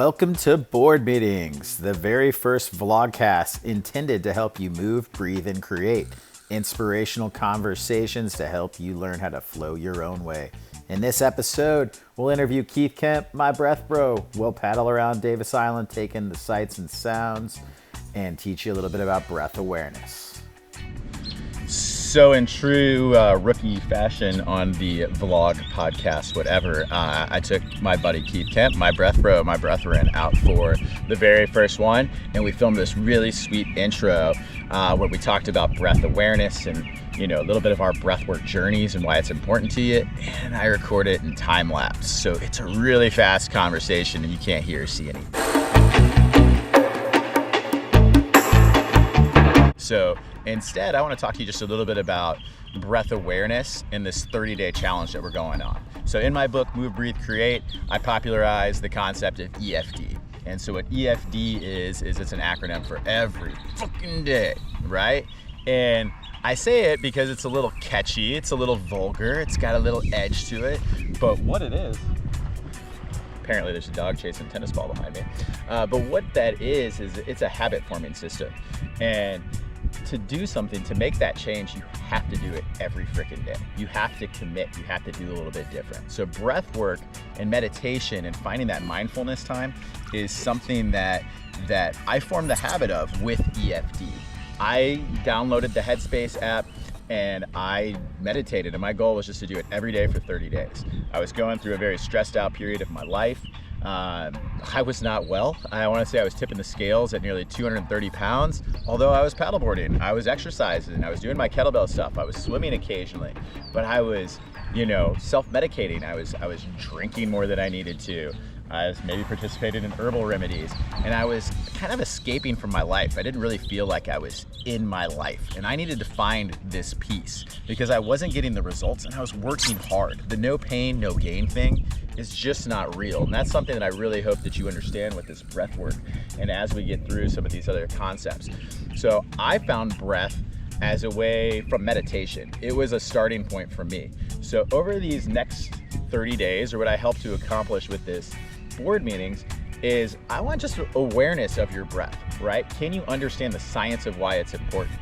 Welcome to Board Meetings, the very first vlogcast intended to help you move, breathe, and create inspirational conversations to help you learn how to flow your own way. In this episode, we'll interview Keith Kemp, my breath bro. We'll paddle around Davis Island, take in the sights and sounds, and teach you a little bit about breath awareness. So in true rookie fashion on the vlog, podcast, whatever, I took my buddy Keith Kemp, my breath bro, my brethren, out for the very first one, and we filmed this really sweet intro where we talked about breath awareness and a little bit of our breathwork journeys and why it's important to you, and I record it in time lapse, so it's a really fast conversation and you can't hear or see anything. So instead, I want to talk to you just a little bit about breath awareness in this 30-day challenge that we're going on. So in my book, Move.Breathe.Create, I popularized the concept of EFD. And so what EFD is it's an acronym for every fucking day, right? And I say it because it's a little catchy, it's a little vulgar, it's got a little edge to it, but what it is, apparently there's a dog chasing a tennis ball behind me, but what that is it's a habit forming system. And to do something, to make that change, you have to do it every freaking day. You have to commit, you have to do a little bit different. So breath work and meditation and finding that mindfulness time is something that I formed the habit of with EFD. I downloaded the Headspace app and I meditated, and my goal was just to do it every day for 30 days. I was going through a very stressed out period of my life. I was not well. I want to say I was tipping the scales at nearly 230 pounds, although I was paddleboarding, I was exercising, I was doing my kettlebell stuff, I was swimming occasionally, but I was, self-medicating. I was drinking more than I needed to. I was maybe participating in herbal remedies, and I was kind of escaping from my life. I didn't really feel like I was in my life, and I needed to find this peace because I wasn't getting the results and I was working hard. The no pain, no gain thing is just not real, and that's something that I really hope that you understand with this breath work and as we get through some of these other concepts. So I found breath as a way from meditation. It was a starting point for me. So over these next 30 days, or what I help to accomplish with this board meetings, is I want just awareness of your breath, right? Can you understand the science of why it's important?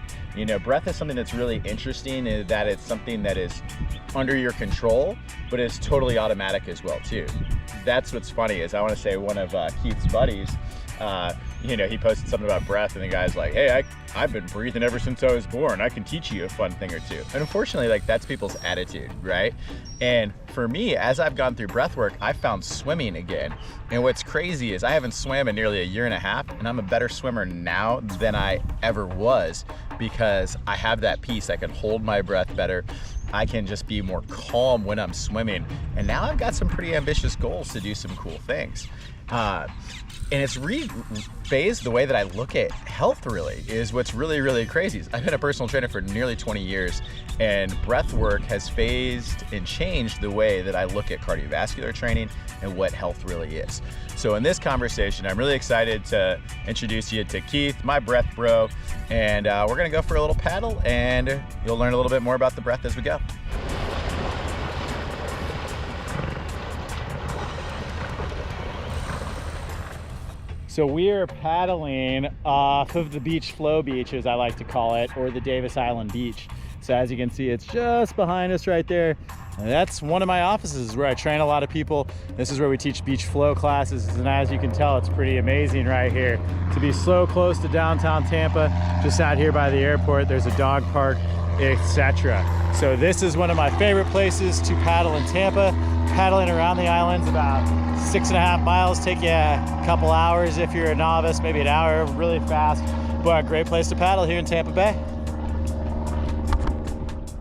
Breath is something that's really interesting in that it's something that is under your control, but it's totally automatic as well too. That's what's funny is I want to say one of Keith's buddies, he posted something about breath and the guy's like, hey, I've been breathing ever since I was born. I can teach you a fun thing or two. And unfortunately, that's people's attitude, right? And for me, as I've gone through breath work, I found swimming again. And what's crazy is I haven't swam in nearly a year and a half, and I'm a better swimmer now than I ever was because I have that peace. I can hold my breath better. I can just be more calm when I'm swimming. And now I've got some pretty ambitious goals to do some cool things. And it's phased the way that I look at health really is what's really, really crazy. I've been a personal trainer for nearly 20 years, and breath work has phased and changed the way that I look at cardiovascular training and what health really is. So in this conversation, I'm really excited to introduce you to Keith, my breath bro, and we're gonna go for a little paddle and you'll learn a little bit more about the breath as we go. So we are paddling off of the beach flow beach, as I like to call it, or the Davis Island beach. So as you can see, it's just behind us right there. And that's one of my offices where I train a lot of people. This is where we teach beach flow classes. And as you can tell, it's pretty amazing right here to be so close to downtown Tampa, just out here by the airport. There's a dog park, etc. So this is one of my favorite places to paddle in Tampa. Paddling around the island's about 6.5 miles, take you a couple hours if you're a novice, maybe an hour, really fast, but a great place to paddle here in Tampa Bay.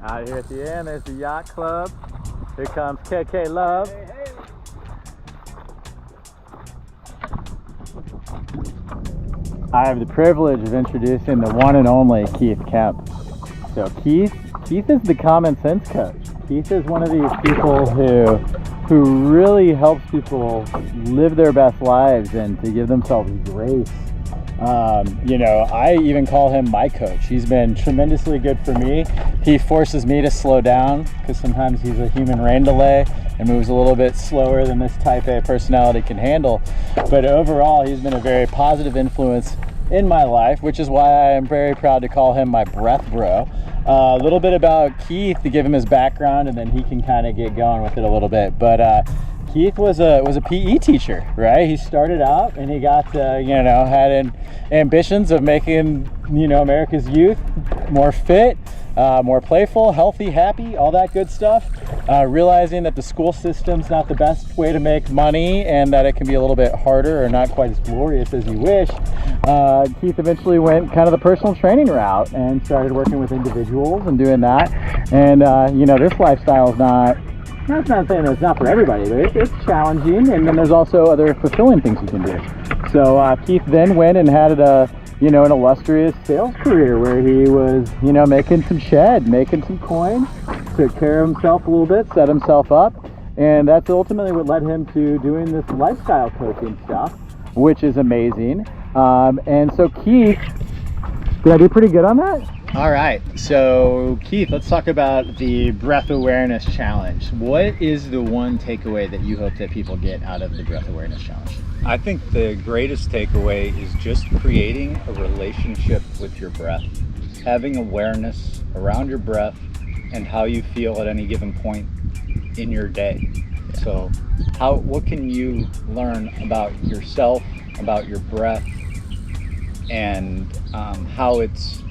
Out here at the end, there's the yacht club. Here comes KK Love. Hey, hey. I have the privilege of introducing the one and only Keith Kemp. So Keith is the common sense coach. Keith is one of these people who really helps people live their best lives and to give themselves grace You know, I even call him my coach. He's been tremendously good for me. He forces me to slow down because sometimes he's a human rain delay and moves a little bit slower than this type A personality can handle. But overall, he's been a very positive influence in my life, which is why I am very proud to call him my breath bro. A little bit about Keith to give him his background, and then he can kind of get going with it a little bit. But Keith was a PE teacher, right? He started out and he got, you know, had ambitions of making, you know, America's youth more fit, more playful, healthy, happy, all that good stuff. Realizing that the school system's not the best way to make money and that it can be a little bit harder or not quite as glorious as you wish. Keith eventually went kind of the personal training route and started working with individuals and doing that. And, you know, this lifestyle is that's not saying that it's not for everybody, but it's challenging, and then there's also other fulfilling things you can do. So Keith then went and had you know, an illustrious sales career where he was, you know, making some coin, took care of himself a little bit, set himself up, and that's ultimately what led him to doing this lifestyle coaching stuff, which is amazing. And so Keith, did I do pretty good on that? All right, so Keith, let's talk about the breath awareness challenge. What is the one takeaway that you hope that people get out of the breath awareness challenge? I think the greatest takeaway is just creating a relationship with your breath, having awareness around your breath and how you feel at any given point in your day. So what can you learn about yourself, about your breath, and how it's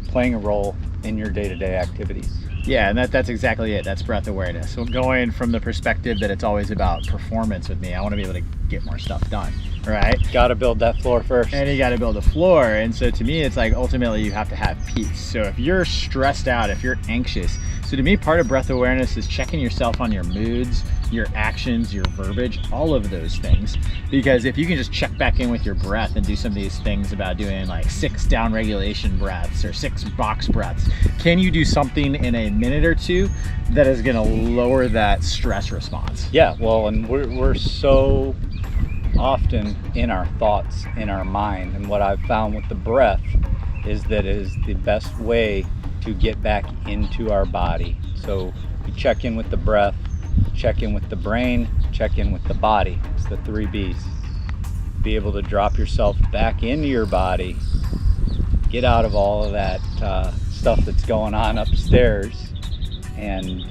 playing a role in your day-to-day activities? Yeah, and that's exactly it. That's breath awareness. So going from the perspective that it's always about performance with me, I want to be able to get more stuff done, right? Got to build that floor first. And you got to build a floor. And so to me, it's like ultimately you have to have peace. So if you're stressed out, if you're anxious, so to me, part of breath awareness is checking yourself on your moods, your actions, your verbiage, all of those things. Because if you can just check back in with your breath and do some of these things about doing like 6 down regulation breaths or 6 box breaths, can you do something in a minute or two that is going to lower that stress response? Yeah, well, and we're so often in our thoughts, in our mind, and what I've found with the breath is that it is the best way to get back into our body. So you check in with the breath, check in with the brain, check in with the body. It's the 3 B's. Be able to drop yourself back into your body, get out of all of that stuff that's going on upstairs, and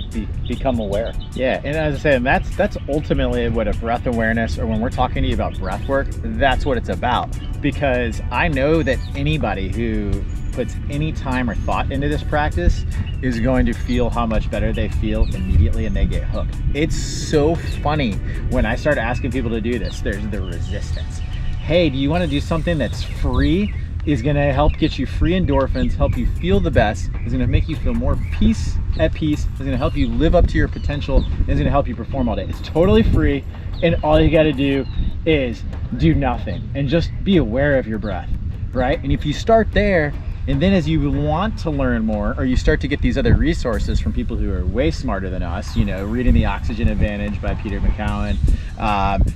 become aware. Yeah, and as I said, that's ultimately what a breath awareness, or when we're talking to you about breath work, that's what it's about. Because I know that anybody who puts any time or thought into this practice is going to feel how much better they feel immediately, and they get hooked. It's so funny when I start asking people to do this, there's the resistance. Hey, do you want to do something that's free? Is going to help get you free endorphins, help you feel the best, is going to make you feel more at peace, is going to help you live up to your potential, and is going to help you perform all day. It's totally free, and all you got to do is do nothing and just be aware of your breath, right? And if you start there, and then as you want to learn more, or you start to get these other resources from people who are way smarter than us, you know, reading The Oxygen Advantage by Peter McCowan,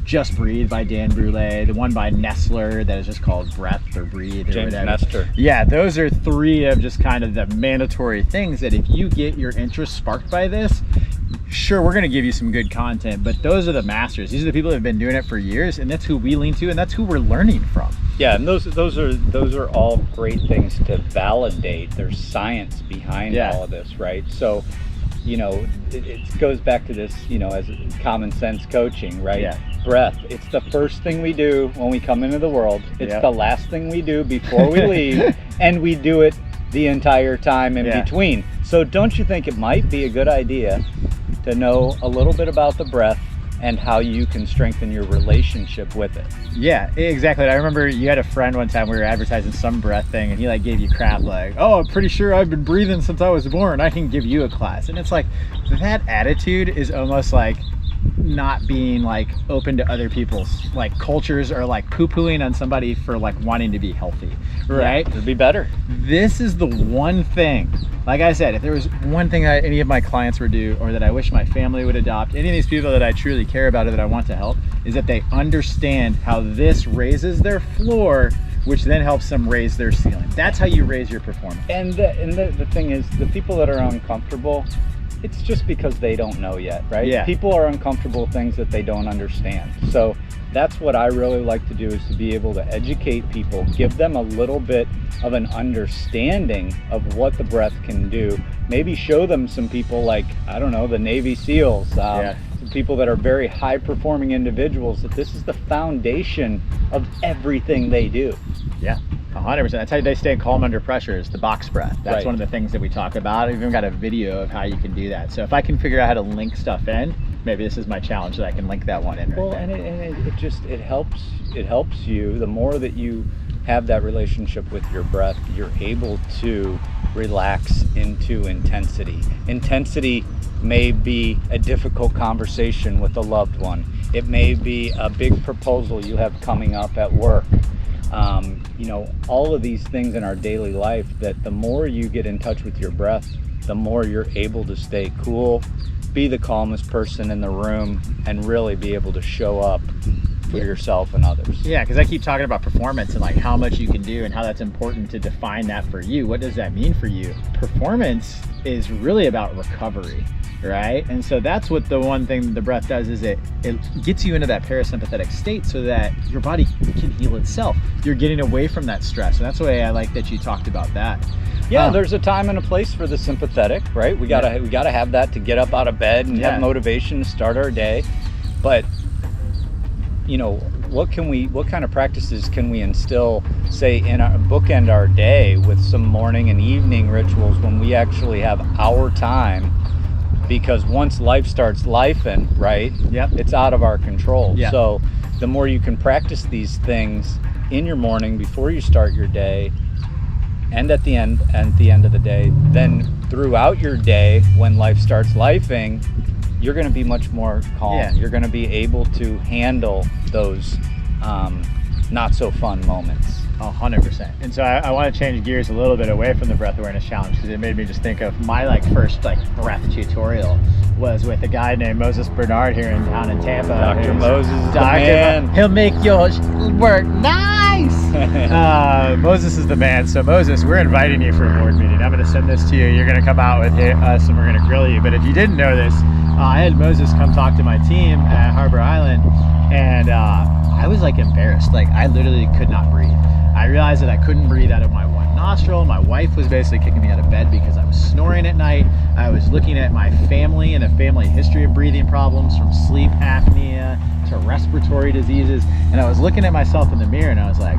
Just Breathe by Dan Brule, the one by Nestler that is just called Breath or Breathe or James whatever. Nestor. Yeah, those are 3 of just kind of the mandatory things that if you get your interest sparked by this, sure, we're going to give you some good content, but those are the masters. These are the people that have been doing it for years, and that's who we lean to, and that's who we're learning from. Yeah, and those are all great things to validate. There's science behind all of this, right? So, you know, it goes back to this, you know, as common sense coaching, right? Yeah. Breath. It's the first thing we do when we come into the world. It's the last thing we do before we leave, and we do it the entire time in between. So don't you think it might be a good idea to know a little bit about the breath and how you can strengthen your relationship with it? Yeah, exactly. I remember you had a friend one time, we were advertising some breath thing, and he like gave you crap like, oh, I'm pretty sure I've been breathing since I was born, I can give you a class. And it's like, that attitude is almost like not being like open to other people's like cultures, or like poo-pooing on somebody for like wanting to be healthy, right? It'd be better. This is the one thing, like I said, if there was one thing that any of my clients would do, or that I wish my family would adopt, any of these people that I truly care about or that I want to help, is that they understand how this raises their floor which then helps them raise their ceiling. That's how you raise your performance. And the thing is, the people that are uncomfortable, it's just because they don't know yet, right? Yeah. People are uncomfortable with things that they don't understand. So that's what I really like to do, is to be able to educate people, give them a little bit of an understanding of what the breath can do. Maybe show them some people like, I don't know, the Navy SEALs, some people that are very high performing individuals, that this is the foundation of everything they do. Yeah, 100%. That's how they stay calm under pressure, is the box breath. That's Right. one of the things that we talk about. I've even got a video of how you can do that. So if I can figure out how to link stuff in, maybe this is my challenge, that I can link that one in right Well, there. and it helps you. The more that you have that relationship with your breath, you're able to relax into intensity. Intensity may be a difficult conversation with a loved one. It may be a big proposal you have coming up at work. All of these things in our daily life, that the more you get in touch with your breath, the more you're able to stay cool, be the calmest person in the room, and really be able to show up for yourself and others. Yeah, because I keep talking about performance and like how much you can do and how that's important to define that for you. What does that mean for you? Performance is really about recovery, right? And so that's what the one thing the breath does, is it gets you into that parasympathetic state so that your body can heal itself. You're getting away from that stress. And that's the way I like that you talked about that. Yeah, there's a time and a place for the sympathetic, right? We gotta have that to get up out of bed and have motivation to start our day. But what kind of practices can we instill, say, in our bookend our day with some morning and evening rituals when we actually have our time? Because once life starts lifing, right? Yep. It's out of our control. Yeah. So the more you can practice these things in your morning before you start your day, and at the end of the day, then throughout your day when life starts lifing, you're going to be much more calm. Yeah. You're going to be able to handle those not so fun moments. 100%. And so I want to change gears a little bit away from the breath awareness challenge, because it made me just think of my first breath tutorial was with a guy named Moses Bernard here in town in Tampa. Dr. Moses is the man. He'll make your work nice. Moses is the man. So Moses, we're inviting you for a board meeting. I'm going to send this to you. You're going to come out with us and we're going to grill you. But if you didn't know this, I had Moses come talk to my team at Harbor Island, and I was embarrassed. I literally could not breathe. I realized that I couldn't breathe out of my one nostril. My wife was basically kicking me out of bed because I was snoring at night. I was looking at my family and a family history of breathing problems, from sleep apnea to respiratory diseases. And I was looking at myself in the mirror and I was like,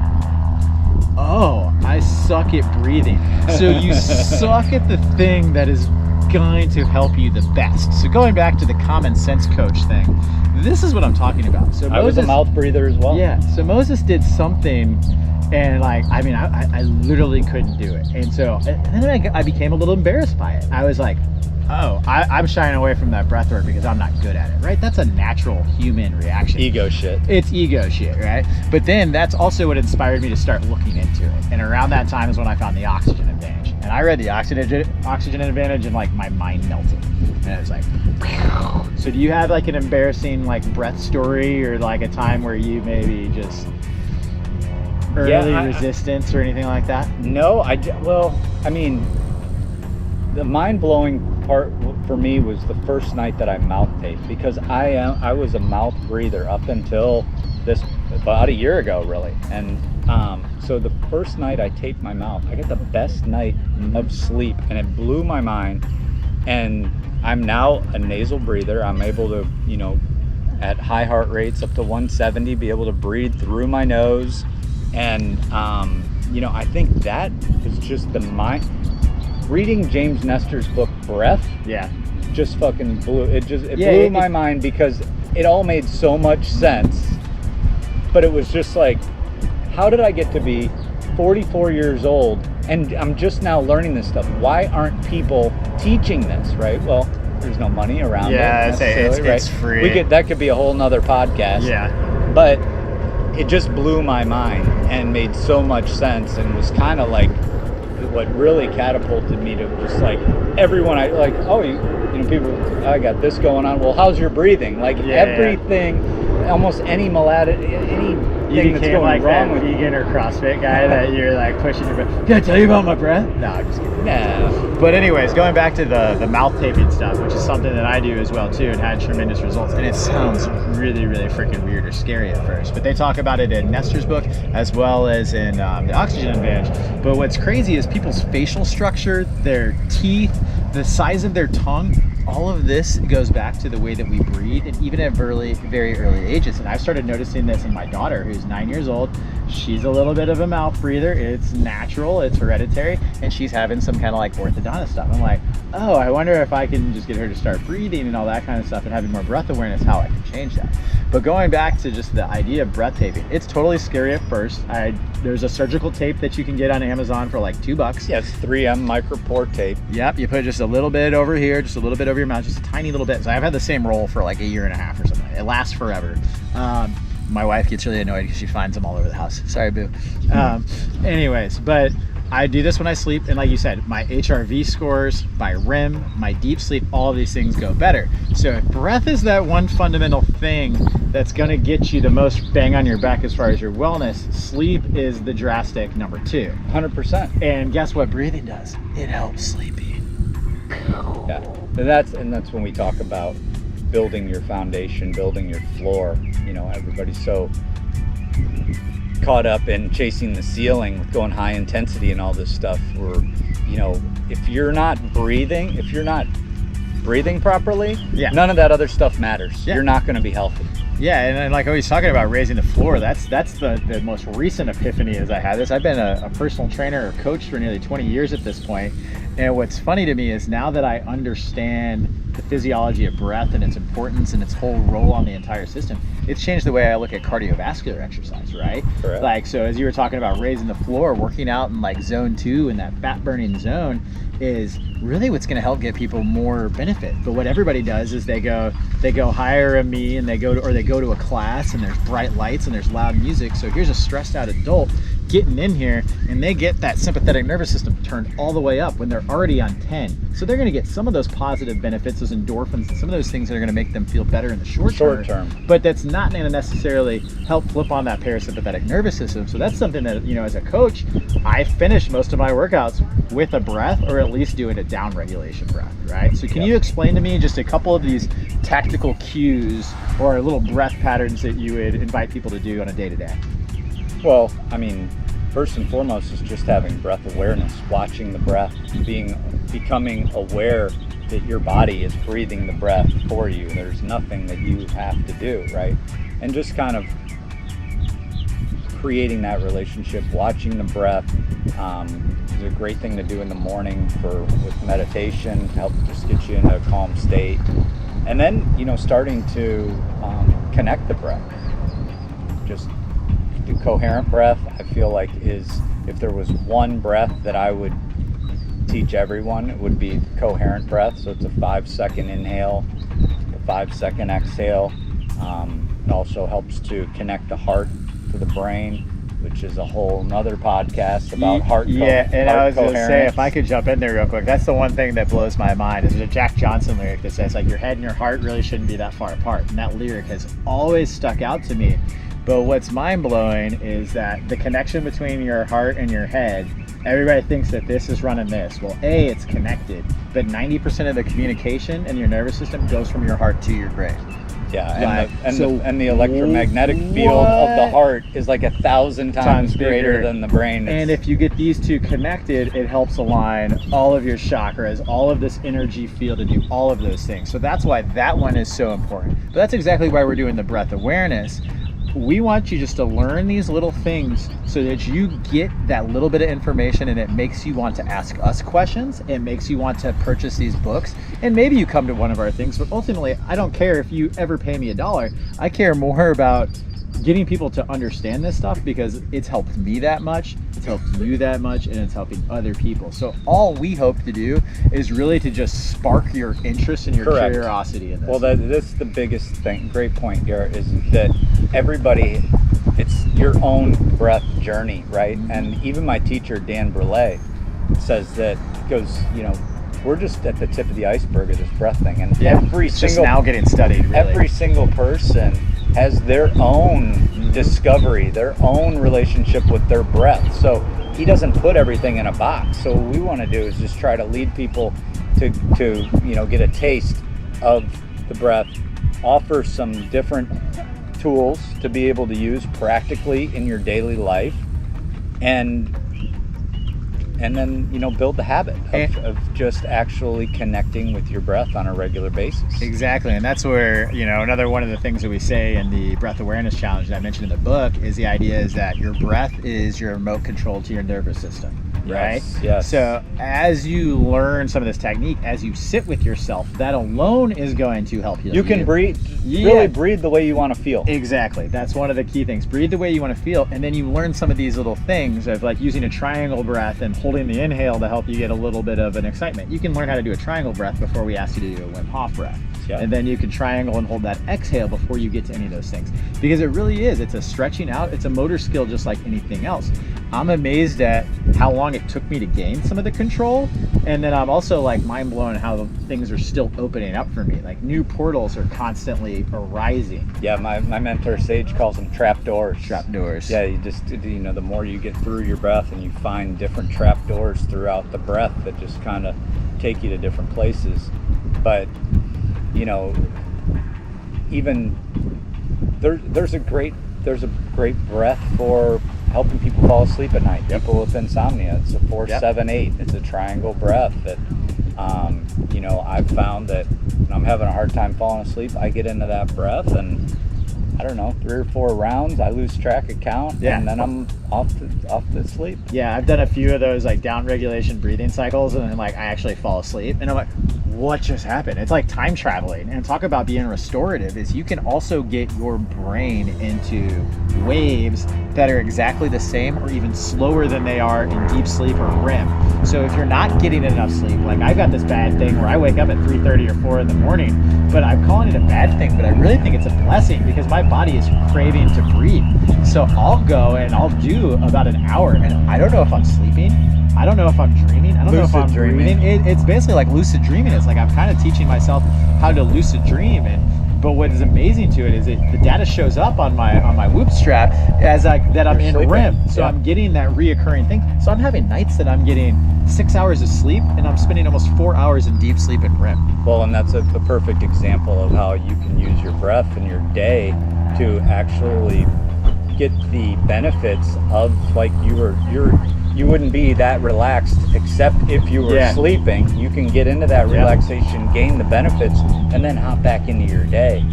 oh, I suck at breathing. So you suck at the thing that is going to help you the best. So going back to the common sense coach thing, this is what I'm talking about. So I was a mouth breather as well. Yeah. So Moses did something, and I literally couldn't do it. And so and then I became a little embarrassed by it. I was like, oh, I'm shying away from that breath work because I'm not good at it, right? That's a natural human reaction. Ego shit. It's ego shit, right? But then that's also what inspired me to start looking into it. And around that time is when I found the oxygen advantage. And I read the oxygen advantage and my mind melted. And it was like, so do you have an embarrassing breath story, or a time where you maybe just early resistance or anything like that? No, the mind-blowing part for me was the first night that I mouth taped, because I was a mouth breather up until about a year ago, really. And so the first night I taped my mouth, I got the best night of sleep, and it blew my mind. And I'm now a nasal breather. I'm able to, at high heart rates up to 170, be able to breathe through my nose. And I think that is just the mind. Reading James Nestor's book Breath, just fucking blew blew my mind, because it all made so much sense. But it was just how did I get to be 44 years old and I'm just now learning this stuff? Why aren't people teaching this, right? Well, there's no money around it. It's free. That could be a whole nother podcast. Yeah. But it just blew my mind and made so much sense, and was kind of what really catapulted me to just everyone people, I got this going on. Well, how's your breathing? Everything, almost any melodic, any You thing that's became going like wrong that with vegan or CrossFit guy that you're like pushing your breath. Can I tell you about my breath? No, I'm just kidding. Nah. But anyways, going back to the mouth taping stuff, which is something that I do as well too, and had tremendous results. And it sounds really, really freaking weird or scary at first, but they talk about it in Nestor's book as well as in the Oxygen Advantage. But what's crazy is people's facial structure, their teeth, the size of their tongue. All of this goes back to the way that we breathe, and even at very early ages. And I started noticing this in my daughter, who's 9 years old. She's a little bit of a mouth breather. It's natural, it's hereditary, and she's having some kind of like orthodontist stuff. I'm like, oh, I wonder if I can just get her to start breathing and all that kind of stuff and having more breath awareness, how I can change that. But going back to just the idea of breath taping, it's totally scary at first. There's a surgical tape that you can get on Amazon for like $2. Yeah, it's 3M micropore tape. Yep, you put just a little bit over here, just a little bit over your mouth, just a tiny little bit. So I've had the same roll for like a year and a half or something. It lasts forever. My wife gets really annoyed because she finds them all over the house. Sorry, boo. Anyways, but I do this when I sleep, and like you said, my HRV scores, my REM, my deep sleep, all of these things go better. So if breath is that one fundamental thing that's going to get you the most bang on your back as far as your wellness, sleep is the drastic number 2. 100%. And guess what breathing does? It helps sleeping. Yeah, and that's when we talk about building your foundation, building your floor. You know, everybody's so caught up in chasing the ceiling with going high intensity and all this stuff. Where, you know, if you're not breathing properly, none of that other stuff matters. You're not going to be healthy. Yeah, and like always talking about raising the floor, that's the most recent epiphany as I had this. I've been a personal trainer or coach for nearly 20 years at this point. And what's funny to me is now that I understand the physiology of breath and its importance and its whole role on the entire system, it's changed the way I look at cardiovascular exercise, right? Correct. Like, so as you were talking about raising the floor, working out in like zone 2 in that fat burning zone is really what's going to help get people more benefit. But what everybody does is they go hire a me and they go to a class and there's bright lights and there's loud music. So here's a stressed out adult getting in here and they get that sympathetic nervous system turned all the way up when they're already on 10. So they're going to get some of those positive benefits, those endorphins, and some of those things that are going to make them feel better in the short term. But that's not going to necessarily help flip on that parasympathetic nervous system. So that's something that, you know, as a coach, I finish most of my workouts with a breath, or at least doing a down regulation breath, right? So can you explain to me just a couple of these tactical cues or little breath patterns that you would invite people to do on a day-to-day? Well, I mean, first and foremost is just having breath awareness, watching the breath, becoming aware that your body is breathing the breath for you. There's nothing that you have to do, right? And just kind of creating that relationship, watching the breath is a great thing to do in the morning with meditation, help just get you into a calm state. And then, you know, starting to connect the breath. Just the coherent breath, I feel like, is, if there was one breath that I would teach everyone, it would be coherent breath. So it's a 5-second inhale, a 5-second exhale. It also helps to connect the heart to the brain, which is a whole nother podcast about heart coherence. Yeah, and I was going to say, if I could jump in there real quick, that's the one thing that blows my mind. Is there's a Jack Johnson lyric that says, like, your head and your heart really shouldn't be that far apart. And that lyric has always stuck out to me. But what's mind-blowing is that the connection between your heart and your head, everybody thinks that this is running this. Well, A, it's connected, but 90% of the communication in your nervous system goes from your heart to your brain. Yeah, and the electromagnetic field of the heart is like 1,000 times greater than the brain. And if you get these two connected, it helps align all of your chakras, all of this energy field to do all of those things. So that's why that one is so important. But that's exactly why we're doing the breath awareness. We want you just to learn these little things so that you get that little bit of information, and it makes you want to ask us questions. It makes you want to purchase these books, and maybe you come to one of our things. But ultimately, I don't care if you ever pay me $1. I care more about getting people to understand this stuff, because it's helped me that much, it's helped you that much, and it's helping other people. So all we hope to do is really to just spark your interest and your curiosity in this. Well, that's the biggest thing. Great point, Garrett, is that everybody, it's your own breath journey, right? Mm-hmm. And even my teacher, Dan Brulé, says that, goes, you know, we're just at the tip of the iceberg of this breath thing. And it's just now getting studied, really. Every single person has their own discovery, their own relationship with their breath. So he doesn't put everything in a box. So what we want to do is just try to lead people to get a taste of the breath, offer some different tools to be able to use practically in your daily life, and then build the habit of just actually connecting with your breath on a regular basis. Exactly, and that's where another one of the things that we say in the breath awareness challenge that I mentioned in the book is the idea is that your breath is your remote control to your nervous system. Right? Yes. So as you learn some of this technique, as you sit with yourself, that alone is going to help you. You can breathe, really breathe the way you want to feel. Exactly. That's one of the key things. Breathe the way you want to feel, and then you learn some of these little things of like using a triangle breath and holding the inhale to help you get a little bit of an excitement. You can learn how to do a triangle breath before we ask you to do a Wim Hof breath. Yeah. And then you can triangle and hold that exhale before you get to any of those things. Because it really is, it's a stretching out, it's a motor skill just like anything else. I'm amazed at how long it took me to gain some of the control. And then I'm also like mind blown how things are still opening up for me. Like new portals are constantly arising. Yeah, my mentor Sage calls them trap doors. Trap doors. Yeah, you just, the more you get through your breath and you find different trap doors throughout the breath that just kind of take you to different places. But even there's a great breath for helping people fall asleep at night. Yep. People with insomnia. It's a 4-7-8. It's a triangle breath that I've found that when I'm having a hard time falling asleep, I get into that breath and I don't know, 3 or 4 rounds, I lose track of count, and then I'm off to sleep. Yeah, I've done a few of those like down regulation breathing cycles, and then like I actually fall asleep, and I'm like, what just happened? It's like time traveling. And talk about being restorative is you can also get your brain into waves that are exactly the same or even slower than they are in deep sleep or REM. So if you're not getting enough sleep, like I've got this bad thing where I wake up at 3:30 or 4 in the morning, but I'm calling it a bad thing, but I really think it's a blessing because my body is craving to breathe. So I'll go and I'll do about an hour, and I don't know if I'm sleeping. I don't know if I'm dreaming. I don't know if I'm breathing. It's basically like lucid dreaming. It's like I'm kind of teaching myself how to lucid dream. But what is amazing to it is the data shows up on my Whoop strap as that I'm in sleeping. REM. So I'm getting that reoccurring thing. So I'm having nights that I'm getting 6 hours of sleep, and I'm spending almost 4 hours in deep sleep in REM. Well, and that's a perfect example of how you can use your breath in your day to actually get the benefits of, like, you wouldn't be that relaxed except if you were sleeping. You can get into that relaxation, gain the benefits, and then hop back into your day.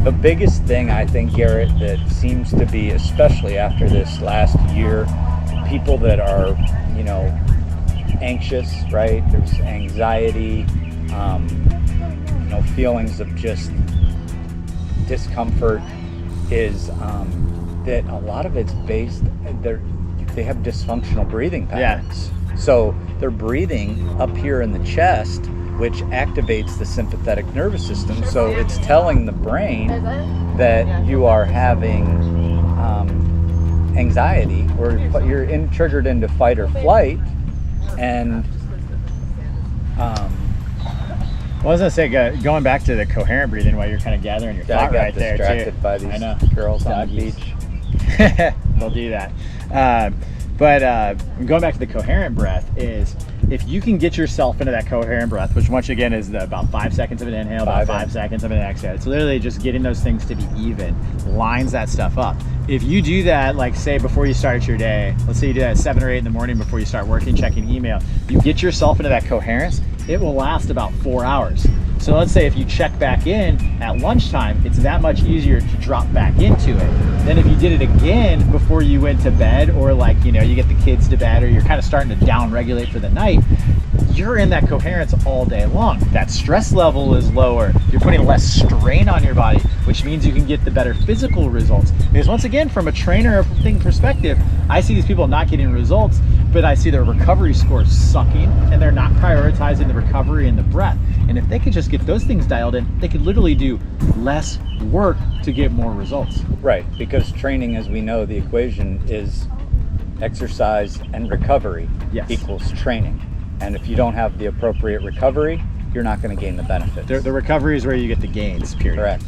The biggest thing I think, Garrett, that seems to be, especially after this last year, people that are, anxious, right? There's anxiety, feelings of just discomfort is that a lot of it's based, they have dysfunctional breathing patterns. So they're breathing up here in the chest, which activates the sympathetic nervous system. So it's telling the brain that you are having anxiety, or you're triggered into fight or flight. And I was gonna say, going back to the coherent breathing while you're kind of gathering your thought right there too. I got distracted by these girls on the beach. They'll do that. But going back to the coherent breath is, if you can get yourself into that coherent breath, which once again is about 5 seconds of an inhale, about 5 seconds of an exhale. It's literally just getting those things to be even, lines that stuff up. If you do that, like say before you start your day, let's say you do that at 7 or 8 in the morning before you start working, checking email, you get yourself into that coherence, it will last about 4 hours. So let's say if you check back in at lunchtime, it's that much easier to drop back into it. Then if you did it again before you went to bed, or like, you get the kids to bed, or you're kind of starting to down regulate for the night, you're in that coherence all day long. That stress level is lower. You're putting less strain on your body, which means you can get the better physical results. Because once again, from a trainer thing perspective, I see these people not getting results, but I see their recovery scores sucking, and they're not prioritizing the recovery and the breath. And if they could just get those things dialed in, they could literally do less work to get more results. Right, because training, as we know, the equation is exercise and recovery equals training. And if you don't have the appropriate recovery, you're not going to gain the benefits. The recovery is where you get the gains, period. Correct.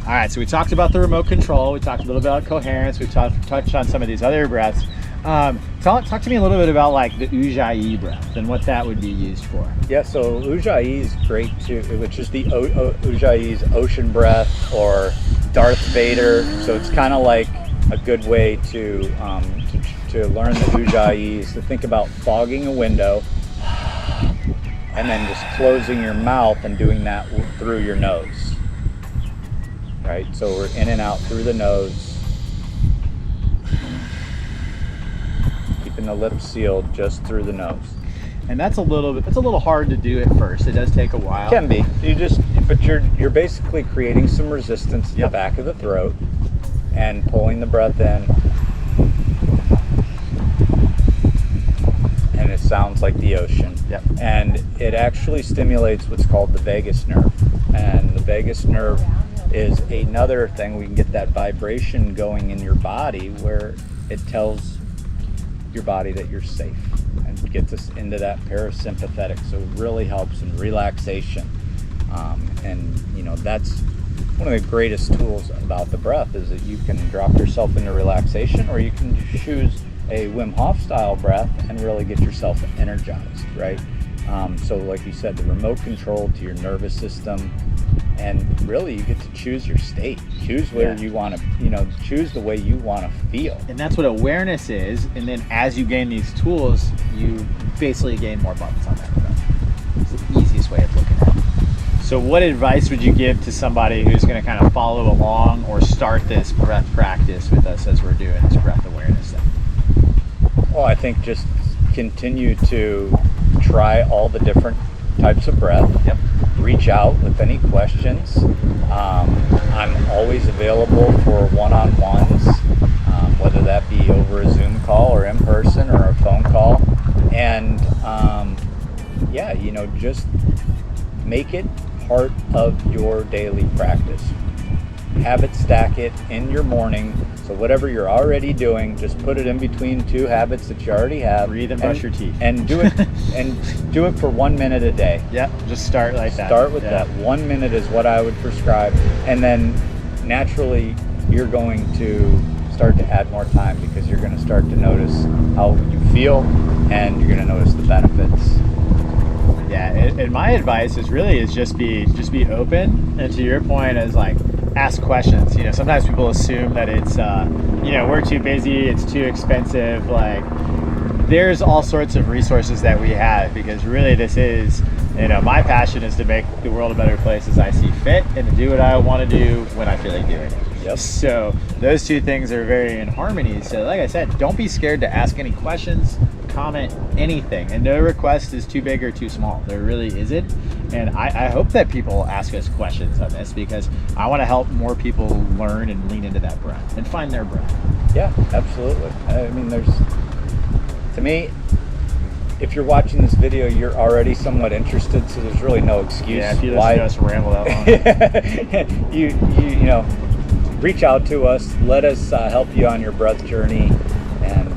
All right, so we talked about the remote control. We talked a little bit about coherence. We touched on some of these other breaths. Talk to me a little bit about like the Ujjayi breath and what that would be used for. Yeah, so Ujjayi is great too, which is the Ujjayi's ocean breath or Darth Vader. So it's kind of like a good way to learn the Ujjayis, to think about fogging a window and then just closing your mouth and doing that through your nose. Right, so we're in and out through the nose, keeping the lips sealed just through the nose. And it's a little hard to do at first. It does take a while. Can be. But you're basically creating some resistance in the back of the throat and pulling the breath in. And it sounds like the ocean. Yep. And it actually stimulates what's called the vagus nerve. And the vagus nerve is another thing. We can get that vibration going in your body where it tells your body that you're safe and gets us into that parasympathetic. So it really helps in relaxation. And you know, that's one of the greatest tools about the breath, is that you can drop yourself into relaxation, or you can choose a Wim Hof style breath and really get yourself energized, right? So like you said, the remote control to your nervous system, and really you get to choose your state, choose where you want to, choose the way you want to feel. And that's what awareness is. And then as you gain these tools, you basically gain more buttons on that breath. It's the easiest way of looking at it. So what advice would you give to somebody who's going to kind of follow along or start this breath practice with us as we're doing this breath awareness thing? Well, I think just continue to try all the different types of breath. Yep. Reach out with any questions. I'm always available for one-on-ones, whether that be over a Zoom call or in person or a phone call. And just make it part of your daily practice. Habit stack it in your morning. So whatever you're already doing, just put it in between two habits that you already have. Breathe and brush your teeth. And do it and do it for 1 minute a day. Yep, just start like that. Start with that. 1 minute is what I would prescribe. And then naturally you're going to start to add more time, because you're going to start to notice how you feel and you're going to notice the benefits. Yeah, and my advice is just be open, and to your point is like ask questions. Sometimes people assume that it's we're too busy, it's too expensive. Like, there's all sorts of resources that we have, because really this is, my passion is to make the world a better place as I see fit, and to do what I want to do when I feel like doing it. Yep. So those two things are very in harmony. So like I said, don't be scared to ask any questions, comment anything, and no request is too big or too small. There really isn't. And I hope that people ask us questions on this, because I want to help more people learn and lean into that breath and find their breath. Yeah, absolutely. I mean, to me, if you're watching this video, you're already somewhat interested, so there's really no excuse. Yeah, if you listen to us ramble that long. you reach out to us, let us help you on your breath journey, and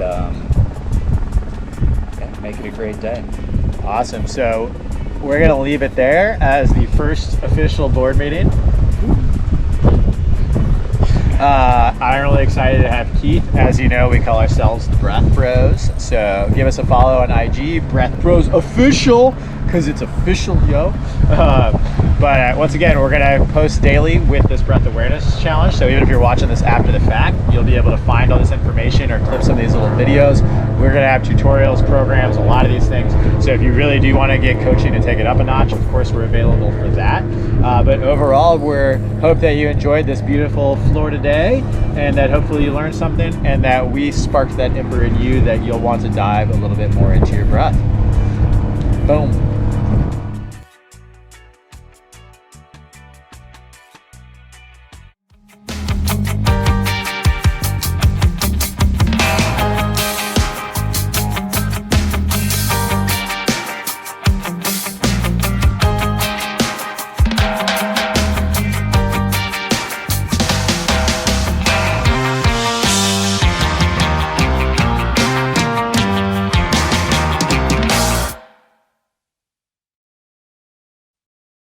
make it a great day. Awesome. So we're going to leave it there as the first official board meeting. I'm really excited to have Keith. As you know, we call ourselves the Breath Bros. So give us a follow on IG, Breath Bros Official, because it's official, yo. But once again, we're going to post daily with this breath awareness challenge. So even if you're watching this after the fact, you'll be able to find all this information or clips of these little videos. We're going to have tutorials, programs, a lot of these things. So if you really do want to get coaching and take it up a notch, of course, we're available for that. But overall, hope that you enjoyed this beautiful Florida day, and that hopefully you learned something, and that we sparked that ember in you that you'll want to dive a little bit more into your breath. Boom.